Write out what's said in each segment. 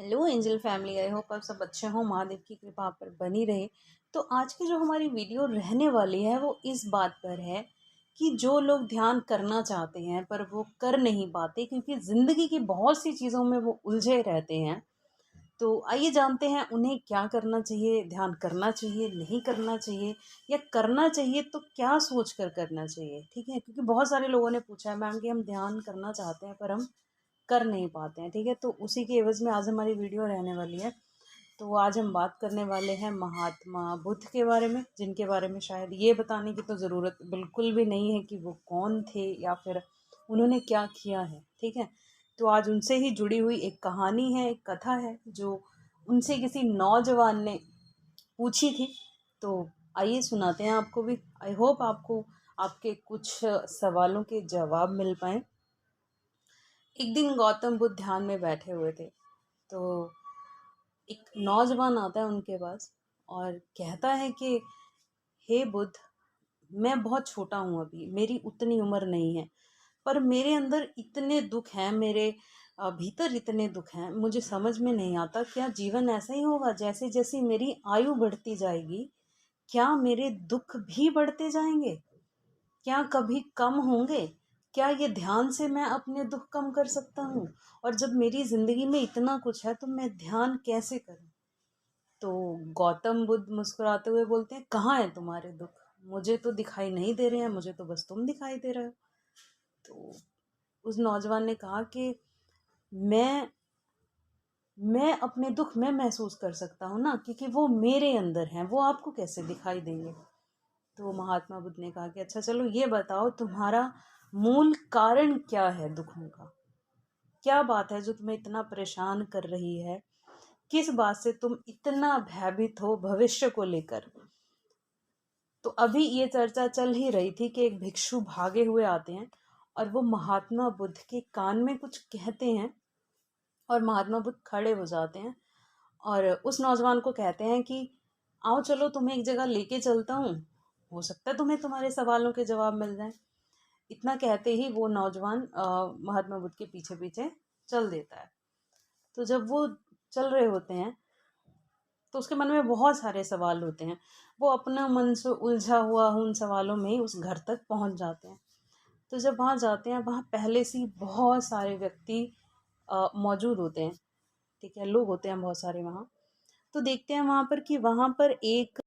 Hello angel family. I hope आप सब अच्छे हों, महादेव की कृपा आप पर बनी रहे। तो आज की जो हमारी वीडियो रहने वाली है वो इस बात पर है कि जो लोग ध्यान करना चाहते हैं पर वो कर नहीं पाते क्योंकि ज़िंदगी की बहुत सी चीज़ों में वो उलझे रहते हैं। तो आइए जानते हैं उन्हें क्या करना चाहिए, ध्यान करना चाहिए, नहीं करना चाहिए, या करना चाहिए तो क्या सोच कर करना चाहिए। ठीक है, क्योंकि बहुत सारे लोगों ने पूछा है मैम कि हम ध्यान करना चाहते हैं पर हम कर नहीं पाते हैं। ठीक है, तो उसी के एवज में आज हमारी वीडियो रहने वाली है। तो आज हम बात करने वाले हैं महात्मा बुद्ध के बारे में, जिनके बारे में शायद ये बताने की तो ज़रूरत बिल्कुल भी नहीं है कि वो कौन थे या फिर उन्होंने क्या किया है। ठीक है, तो आज उनसे ही जुड़ी हुई एक कहानी है, एक कथा है जो उनसे किसी नौजवान ने पूछी थी। तो आइए सुनाते हैं आपको भी। आई होप आपको आपके कुछ सवालों के जवाब मिल पाए। एक दिन गौतम बुद्ध ध्यान में बैठे हुए थे, तो एक नौजवान आता है उनके पास और कहता है कि हे बुद्ध, मैं बहुत छोटा हूँ, अभी मेरी उतनी उम्र नहीं है, पर मेरे अंदर इतने दुख हैं, मेरे भीतर इतने दुख हैं, मुझे समझ में नहीं आता क्या जीवन ऐसा ही होगा जैसे जैसे मेरी आयु बढ़ती जाएगी, क्या मेरे दुख भी बढ़ते जाएंगे, क्या कभी कम होंगे, क्या ये ध्यान से मैं अपने दुख कम कर सकता हूँ, और जब मेरी ज़िंदगी में इतना कुछ है तो मैं ध्यान कैसे करूँ। तो गौतम बुद्ध मुस्कुराते हुए बोलते हैं, कहाँ है तुम्हारे दुख, मुझे तो दिखाई नहीं दे रहे हैं, मुझे तो बस तुम दिखाई दे रहे हो। तो उस नौजवान ने कहा कि मैं मैं अपने दुख में महसूस कर सकता हूँ ना, क्योंकि वो मेरे अंदर हैं, वो आपको कैसे दिखाई देंगे। तो महात्मा बुद्ध ने कहा कि अच्छा चलो ये बताओ, तुम्हारा मूल कारण क्या है दुखों का, क्या बात है जो तुम्हें इतना परेशान कर रही है, किस बात से तुम इतना भयभीत हो भविष्य को लेकर। तो अभी ये चर्चा चल ही रही थी कि एक भिक्षु भागे हुए आते हैं और वो महात्मा बुद्ध के कान में कुछ कहते हैं, और महात्मा बुद्ध खड़े हो जाते हैं और उस नौजवान को कहते हैं कि आओ चलो तुम्हें एक जगह लेके चलता हूँ, हो सकता है तुम्हें तुम्हारे सवालों के जवाब मिल जाए। इतना कहते ही वो नौजवान महात्मा बुद्ध के पीछे पीछे चल देता है। तो जब वो चल रहे होते हैं तो उसके मन में बहुत सारे सवाल होते हैं, वो अपना मन से उलझा हुआ उन सवालों में ही उस घर तक पहुंच जाते हैं। तो जब वहाँ जाते हैं, वहाँ पहले से ही बहुत सारे व्यक्ति मौजूद होते हैं। ठीक है, लोग होते हैं बहुत सारे वहाँ। तो देखते हैं वहाँ पर कि वहाँ पर एक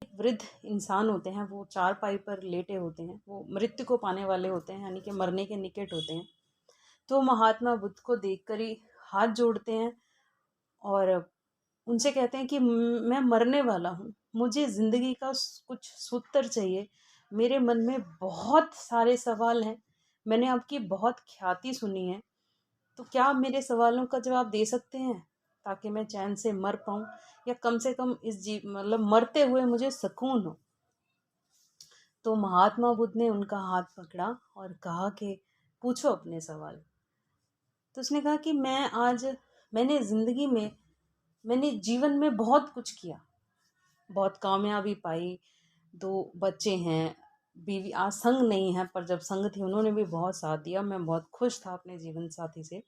वृद्ध इंसान होते हैं, वो चारपाई पर लेटे होते हैं, वो मृत्यु को पाने वाले होते हैं, यानी कि मरने के निकट होते हैं। तो महात्मा बुद्ध को देखकर ही हाथ जोड़ते हैं और उनसे कहते हैं कि मैं मरने वाला हूँ, मुझे ज़िंदगी का कुछ सूत्र चाहिए, मेरे मन में बहुत सारे सवाल हैं, मैंने आपकी बहुत ख्याति सुनी है, तो क्या आप मेरे सवालों का जवाब दे सकते हैं ताकि मैं चैन से मर पाऊँ, या कम से कम इस मतलब मरते हुए मुझे सुकून हो। तो महात्मा बुद्ध ने उनका हाथ पकड़ा और कहा कि पूछो अपने सवाल। तो उसने कहा कि मैंने ज़िंदगी में, मैंने जीवन में बहुत कुछ किया, बहुत कामयाबी पाई, 2 बच्चे हैं, बीवी आज संग नहीं है, पर जब संग थी उन्होंने भी बहुत साथ दिया, मैं बहुत खुश था अपने जीवन साथी से।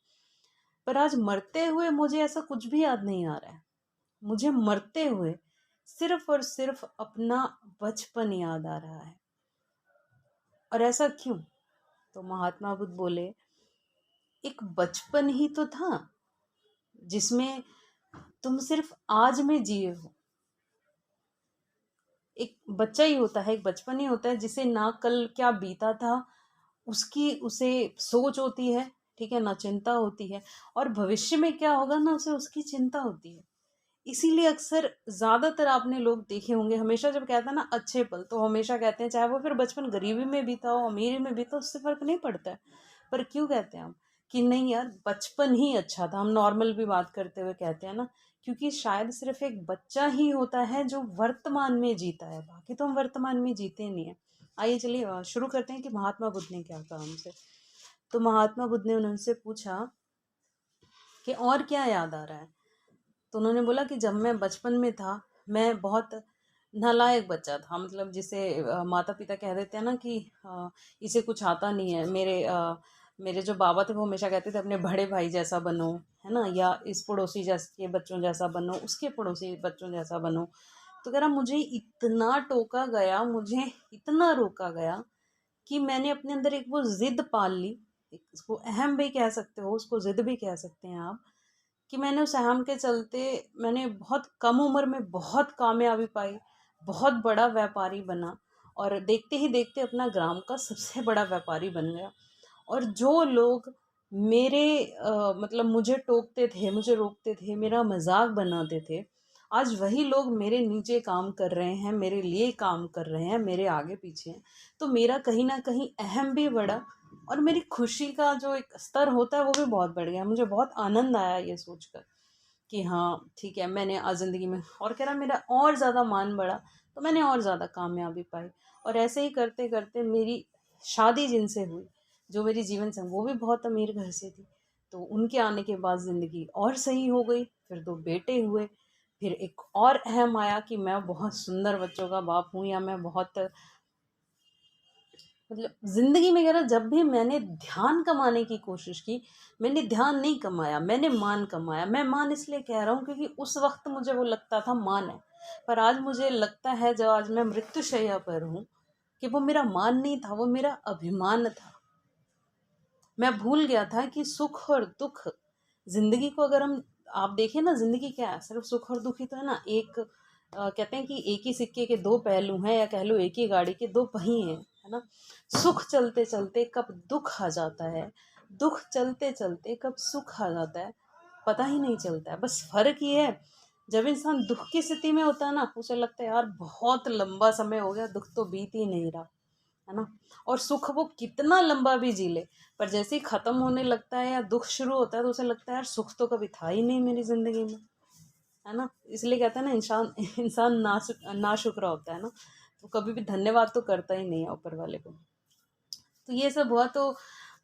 पर आज मरते हुए मुझे ऐसा कुछ भी याद नहीं आ रहा है। मुझे मरते हुए सिर्फ़ और सिर्फ़ अपना बचपन याद आ रहा है। और ऐसा क्यों? तो महात्मा बुद्ध बोले, एक बचपन ही तो था जिसमें तुम सिर्फ़ आज में जिए हो। एक बच्चा ही होता है, एक बचपन ही होता है जिसे ना कल क्या बीता था उसकी उसे सोच होती है, ठीक है, ना चिंता होती है, और भविष्य में क्या होगा ना उसे उसकी चिंता होती है। इसीलिए अक्सर ज़्यादातर आपने लोग देखे होंगे, हमेशा जब कहते हैं ना अच्छे पल, तो हमेशा कहते हैं चाहे वो फिर बचपन गरीबी में बीता हो अमीरी में बीता हो, उससे फ़र्क नहीं पड़ता है। पर क्यों कहते हैं हम कि नहीं यार बचपन ही अच्छा था, हम नॉर्मल भी बात करते हुए कहते हैं ना, क्योंकि शायद सिर्फ एक बच्चा ही होता है जो वर्तमान में जीता है, बाकी तो हम वर्तमान में जीते नहीं है। आइए चलिए शुरू करते हैं कि महात्मा बुद्ध ने क्या कहा हमसे। तो महात्मा बुद्ध ने उनसे पूछा कि और क्या याद आ रहा है। तो उन्होंने बोला कि जब मैं बचपन में था, मैं बहुत नालायक बच्चा था, मतलब जिसे माता पिता कह देते हैं ना कि इसे कुछ आता नहीं है, मेरे जो बाबा थे वो हमेशा कहते थे अपने बड़े भाई जैसा बनो, है ना, या इस पड़ोसी के बच्चों जैसा बनो, उसके पड़ोसी बच्चों जैसा बनो। तो कह रहा मुझे इतना टोका गया, मुझे इतना रोका गया कि मैंने अपने अंदर एक वो ज़िद पाल ली, इसको अहम भी कह सकते हो, उसको ज़िद भी कह सकते हैं आप, कि मैंने उस अहम के चलते मैंने बहुत कम उम्र में बहुत कामयाबी पाई, बहुत बड़ा व्यापारी बना और देखते ही देखते अपना ग्राम का सबसे बड़ा व्यापारी बन गया। और जो लोग मेरे मतलब मुझे टोकते थे, मुझे रोकते थे, मेरा मजाक बनाते थे, आज वही लोग मेरे नीचे काम कर रहे हैं, मेरे लिए काम कर रहे हैं, मेरे आगे पीछे हैं। तो मेरा कहीं ना कहीं अहम भी बढ़ा और मेरी खुशी का जो एक स्तर होता है वो भी बहुत बढ़ गया। मुझे बहुत आनंद आया ये सोचकर कि हाँ ठीक है, मैंने आज ज़िंदगी में, और कह रहा मेरा और ज़्यादा मान बढ़ा, तो मैंने और ज़्यादा कामयाबी पाई। और ऐसे ही करते करते मेरी शादी जिनसे हुई, जो मेरी जीवन संग, वो भी बहुत अमीर घर से थी। तो उनके आने के बाद ज़िंदगी और सही हो गई, फिर 2 बेटे हुए, फिर एक और अहम आया कि मैं बहुत सुंदर बच्चों का बाप हूँ, या मैं बहुत, मतलब ज़िंदगी में, कह रहा जब भी मैंने ध्यान कमाने की कोशिश की, मैंने ध्यान नहीं कमाया, मैंने मान कमाया। मैं मान इसलिए कह रहा हूँ क्योंकि उस वक्त मुझे वो लगता था मान है, पर आज मुझे लगता है जब आज मैं मृत्युशैया पर हूँ कि वो मेरा मान नहीं था, वो मेरा अभिमान था। मैं भूल गया था कि सुख और दुख, ज़िंदगी को अगर हम, आप देखें ना, ज़िंदगी क्या है, सिर्फ सुख और दुख ही तो है ना। एक कहते हैं कि एक ही सिक्के के 2 पहलू हैं, या कह लो एक ही गाड़ी के 2 पहिए हैं, है ना। सुख चलते चलते कब दुख आ जाता है, दुख चलते चलते कब सुख आ जाता है, पता ही नहीं चलता है। बस फर्क ये है, जब इंसान दुख की स्थिति में होता है ना, उसे लगता है यार बहुत लंबा समय हो गया, दुख तो बीत ही नहीं रहा, है ना। और सुख वो कितना लंबा भी जी ले, पर जैसे ही खत्म होने लगता है या दुख शुरू होता है तो उसे लगता है यार सुख तो कभी था ही नहीं मेरी जिंदगी में, है ना। इसलिए कहते हैं ना, इंसान इंसान नाशुक्र होता है ना, तो कभी भी धन्यवाद तो करता ही नहीं है ऊपर वाले को। तो ये सब हुआ। तो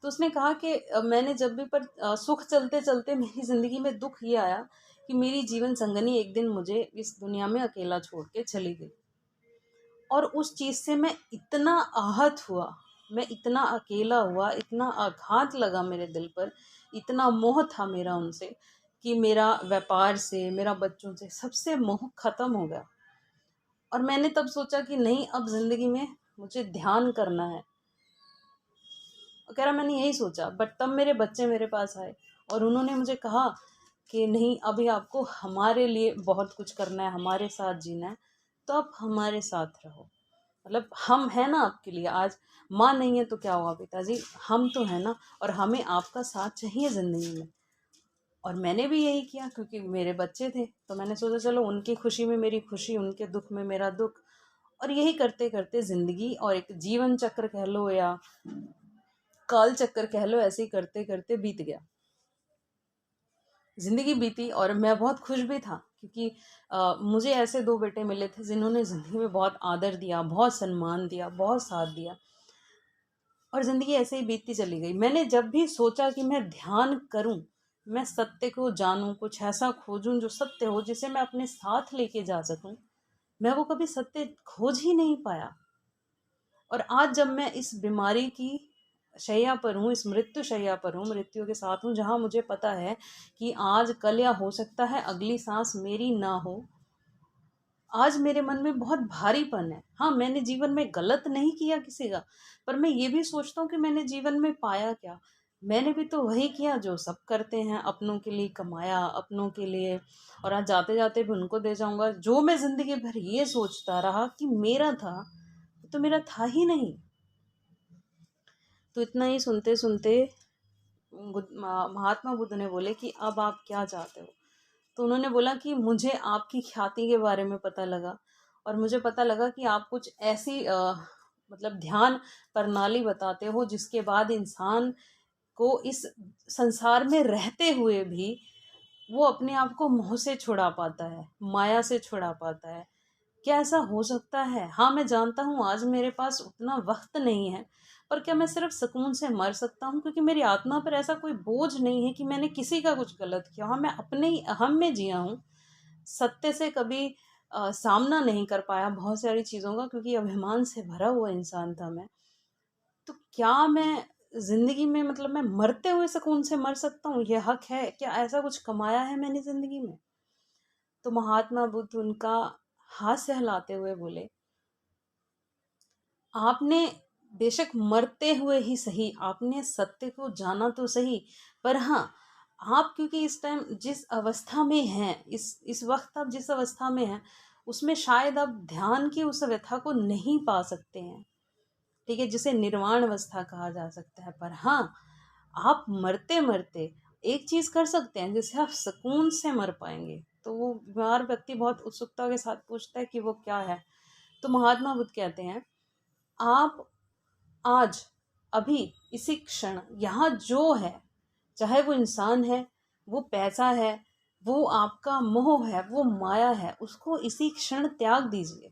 उसने कहा कि मैंने जब भी, पर सुख चलते चलते मेरी ज़िंदगी में दुख ये आया कि मेरी जीवन संगनी एक दिन मुझे इस दुनिया में अकेला छोड़ के चली गई। और उस चीज़ से मैं इतना आहत हुआ, मैं इतना अकेला हुआ, इतना आघात लगा मेरे दिल पर, इतना मोह था मेरा उनसे, कि मेरा व्यापार से, मेरा बच्चों से, सबसे मोह ख़त्म हो गया। और मैंने तब सोचा कि नहीं, अब ज़िंदगी में मुझे ध्यान करना है। कह रहा मैंने यही सोचा, बट तब मेरे बच्चे मेरे पास आए और उन्होंने मुझे कहा कि नहीं, अभी आपको हमारे लिए बहुत कुछ करना है, हमारे साथ जीना है, तो आप हमारे साथ रहो। मतलब हम हैं ना आपके लिए। आज माँ नहीं है तो क्या हुआ पिताजी, हम तो है ना, और हमें आपका साथ चाहिए ज़िंदगी में। और मैंने भी यही किया क्योंकि मेरे बच्चे थे, तो मैंने सोचा चलो उनकी खुशी में मेरी खुशी, उनके दुख में मेरा दुख। और यही करते करते ज़िंदगी, और एक जीवन चक्र कह लो या काल चक्कर कह लो, ऐसे ही करते करते बीत गया। ज़िंदगी बीती और मैं बहुत खुश भी था क्योंकि मुझे ऐसे 2 बेटे मिले थे जिन्होंने ज़िंदगी में बहुत आदर दिया, बहुत सम्मान दिया, बहुत साथ दिया। और ज़िंदगी ऐसे ही बीतती चली गई। मैंने जब भी सोचा कि मैं ध्यान करूं, मैं सत्य को जानूं, कुछ ऐसा खोजूं जो सत्य हो, जिसे मैं अपने साथ लेके जा सकूं, मैं वो कभी सत्य खोज ही नहीं पाया। और आज जब मैं इस बीमारी की शैया पर हूँ, इस मृत्यु शैया पर हूँ, मृत्यु के साथ हूँ, जहाँ मुझे पता है कि आज कल या हो सकता है अगली सांस मेरी ना हो, आज मेरे मन में बहुत भारीपन है। हाँ, मैंने जीवन में गलत नहीं किया किसी का, पर मैं ये भी सोचता हूँ कि मैंने जीवन में पाया क्या। मैंने भी तो वही किया जो सब करते हैं, अपनों के लिए कमाया, अपनों के लिए, और आज जाते जाते भी उनको दे जाऊंगा। जो मैं जिंदगी भर ये सोचता रहा कि मेरा था, तो मेरा था ही नहीं। तो इतना ही सुनते सुनते महात्मा बुद्ध ने बोले कि अब आप क्या चाहते हो। तो उन्होंने बोला कि मुझे आपकी ख्याति के बारे में पता लगा, और मुझे पता लगा कि आप कुछ ऐसी मतलब ध्यान प्रणाली बताते हो जिसके बाद इंसान को इस संसार में रहते हुए भी वो अपने आप को मोह से छुड़ा पाता है, माया से छुड़ा पाता है। क्या ऐसा हो सकता है? हाँ, मैं जानता हूँ आज मेरे पास उतना वक्त नहीं है, पर क्या मैं सिर्फ सुकून से मर सकता हूँ क्योंकि मेरी आत्मा पर ऐसा कोई बोझ नहीं है कि मैंने किसी का कुछ गलत किया। हाँ, मैं अपने ही अहम में जिया हूँ, सत्य से कभी सामना नहीं कर पाया बहुत सारी चीज़ों का, क्योंकि अभिमान से भरा हुआ इंसान था मैं। तो क्या मैं ज़िंदगी में मतलब मैं मरते हुए सुकून से मर सकता हूँ, ये हक है क्या? ऐसा कुछ कमाया है मैंने ज़िंदगी में? तो महात्मा बुद्ध उनका हाथ सहलाते हुए बोले, आपने बेशक मरते हुए ही सही, आपने सत्य को जाना तो सही, पर हाँ, आप क्योंकि इस टाइम जिस अवस्था में हैं, इस वक्त आप जिस अवस्था में हैं, उसमें शायद आप ध्यान की उस अवस्था को नहीं पा सकते हैं, ठीक है, जिसे निर्वाण अवस्था कहा जा सकता है। पर हाँ, आप मरते मरते एक चीज कर सकते हैं जिससे आप सुकून से मर पाएंगे। तो वो बीमार व्यक्ति बहुत उत्सुकता के साथ पूछता है कि वो क्या है। तो महात्मा बुद्ध कहते हैं, आप आज अभी इसी क्षण यहाँ जो है, चाहे वो इंसान है, वो पैसा है, वो आपका मोह है, वो माया है, उसको इसी क्षण त्याग दीजिए।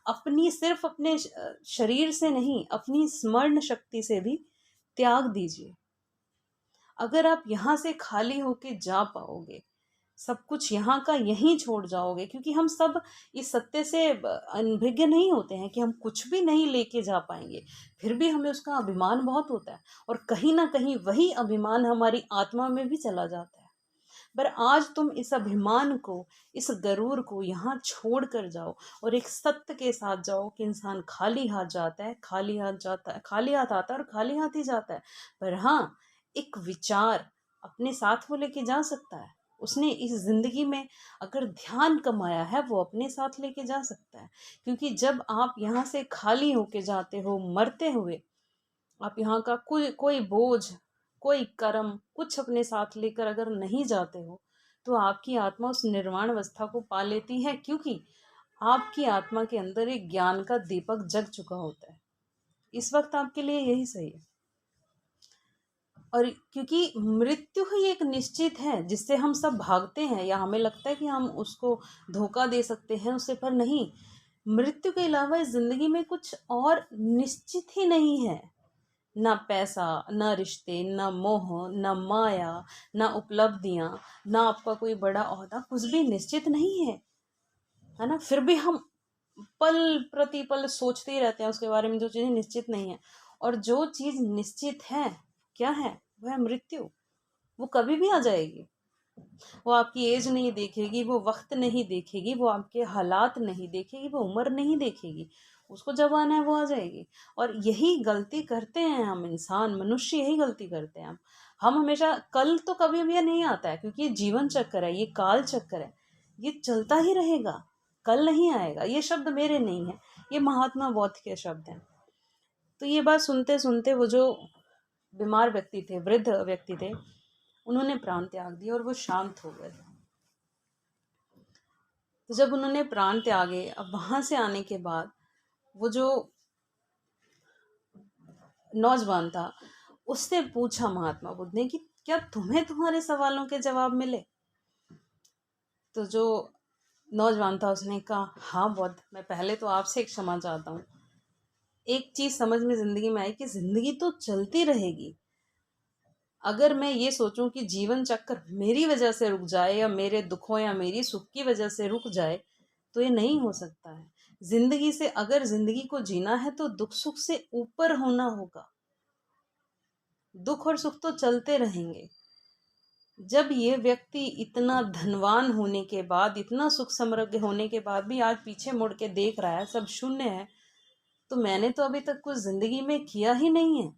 अपनी सिर्फ अपने शरीर से नहीं, अपनी स्मरण शक्ति से भी त्याग दीजिए। अगर आप यहाँ से खाली होके जा पाओगे, सब कुछ यहाँ का यहीं छोड़ जाओगे, क्योंकि हम सब इस सत्य से अनभिज्ञ नहीं होते हैं कि हम कुछ भी नहीं लेके जा पाएंगे, फिर भी हमें उसका अभिमान बहुत होता है, और कहीं ना कहीं वही अभिमान हमारी आत्मा में भी चला जाता है। पर आज तुम इस अभिमान को, इस गरूर को यहाँ छोड़ कर जाओ, और एक सत्य के साथ जाओ कि इंसान खाली हाथ जाता है, खाली हाथ जाता है, खाली हाथ आता है और खाली हाथ ही जाता है। पर हाँ, एक विचार अपने साथ वो लेके जा सकता है। उसने इस जिंदगी में अगर ध्यान कमाया है, वो अपने साथ लेके जा सकता है। क्योंकि जब आप यहाँ से खाली होके जाते हो मरते हुए, आप यहाँ का कोई कोई बोझ, कोई कर्म कुछ अपने साथ लेकर अगर नहीं जाते हो, तो आपकी आत्मा उस निर्वाण अवस्था को पा लेती है, क्योंकि आपकी आत्मा के अंदर एक ज्ञान का दीपक जग चुका होता है। इस वक्त आपके लिए यही सही है। और क्योंकि मृत्यु ही एक निश्चित है जिससे हम सब भागते हैं, या हमें लगता है कि हम उसको धोखा दे सकते हैं उससे, पर नहीं। मृत्यु के अलावा इस जिंदगी में कुछ और निश्चित ही नहीं है। ना पैसा, ना रिश्ते, ना मोह, ना माया, ना उपलब्धियां, ना आपका कोई बड़ा ओहदा, कुछ भी निश्चित नहीं है ना? फिर भी हम पल प्रतिपल सोचते ही रहते हैं उसके बारे में, जो चीजें निश्चित नहीं है। और जो चीज निश्चित है, क्या है? वह है मृत्यु। वो कभी भी आ जाएगी। वो आपकी एज नहीं देखेगी, वो वक्त नहीं देखेगी, वो आपके हालात नहीं देखेगी, वो उम्र नहीं देखेगी। उसको जब आना है वो आ जाएगी। और यही गलती करते हैं हम इंसान, मनुष्य यही गलती करते हैं हम हमेशा कल तो कभी भी नहीं आता है, क्योंकि ये जीवन चक्र है, ये काल चक्र है, ये चलता ही रहेगा, कल नहीं आएगा। ये शब्द मेरे नहीं है, ये महात्मा बौद्ध के शब्द हैं। तो ये बात सुनते सुनते वो जो बीमार व्यक्ति थे, वृद्ध व्यक्ति थे, उन्होंने प्राण त्याग दिया और वो शांत हो गए। तो जब उन्होंने प्राण त्यागे, अब वहां से आने के बाद वो जो नौजवान था, उससे पूछा महात्मा बुद्ध ने कि क्या तुम्हें तुम्हारे सवालों के जवाब मिले? तो जो नौजवान था उसने कहा, हाँ बुद्ध, मैं पहले तो आपसे क्षमा चाहता हूँ। एक चीज समझ में जिंदगी में आई कि जिंदगी तो चलती रहेगी। अगर मैं ये सोचूं कि जीवन चक्र मेरी वजह से रुक जाए, या मेरे दुखों या मेरी सुख की वजह से रुक जाए, तो ये नहीं हो सकता है। जिंदगी से, अगर जिंदगी को जीना है तो दुख सुख से ऊपर होना होगा। दुख और सुख तो चलते रहेंगे। जब ये व्यक्ति इतना धनवान होने के बाद, इतना सुख समृद्ध होने के बाद भी आज पीछे मुड़ के देख रहा है, सब शून्य है, तो मैंने तो अभी तक कुछ जिंदगी में किया ही नहीं है।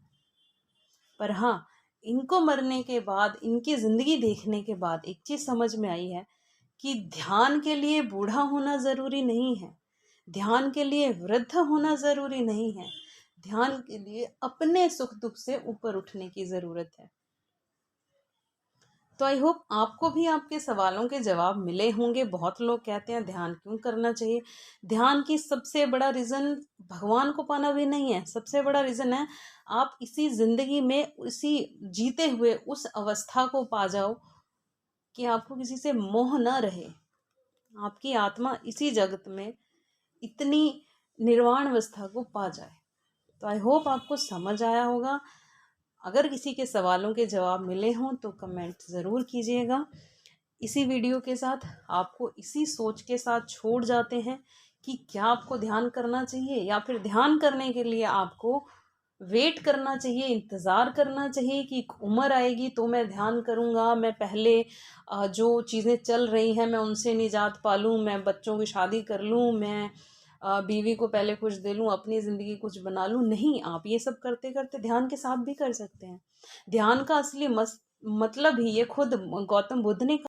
पर हाँ, इनको मरने के बाद, इनकी जिंदगी देखने के बाद एक चीज समझ में आई है कि ध्यान के लिए बूढ़ा होना जरूरी नहीं है, ध्यान के लिए वृद्ध होना जरूरी नहीं है, ध्यान के लिए अपने सुख दुख से ऊपर उठने की जरूरत है। तो आई होप आपको भी आपके सवालों के जवाब मिले होंगे। बहुत लोग कहते हैं ध्यान क्यों करना चाहिए। ध्यान की सबसे बड़ा रीज़न भगवान को पाना भी नहीं है, सबसे बड़ा रीज़न है आप इसी ज़िंदगी में, इसी जीते हुए उस अवस्था को पा जाओ कि आपको किसी से मोह न रहे, आपकी आत्मा इसी जगत में इतनी निर्वाण अवस्था को पा जाए। तो आई होप आपको समझ आया होगा। अगर किसी के सवालों के जवाब मिले हों तो कमेंट ज़रूर कीजिएगा। इसी वीडियो के साथ आपको इसी सोच के साथ छोड़ जाते हैं कि क्या आपको ध्यान करना चाहिए, या फिर ध्यान करने के लिए आपको वेट करना चाहिए, इंतज़ार करना चाहिए कि एक उम्र आएगी तो मैं ध्यान करूँगा, मैं पहले जो चीज़ें चल रही हैं मैं उनसे निजात पा लूँ, मैं बच्चों की शादी कर लूँ, मैं बीवी को पहले कुछ दे लूँ, अपनी ज़िंदगी कुछ बना लूँ। नहीं, आप ये सब करते-करते ध्यान के साथ भी कर सकते हैं। ध्यान का असली मतलब ही ये खुद गौतम बुद्ध ने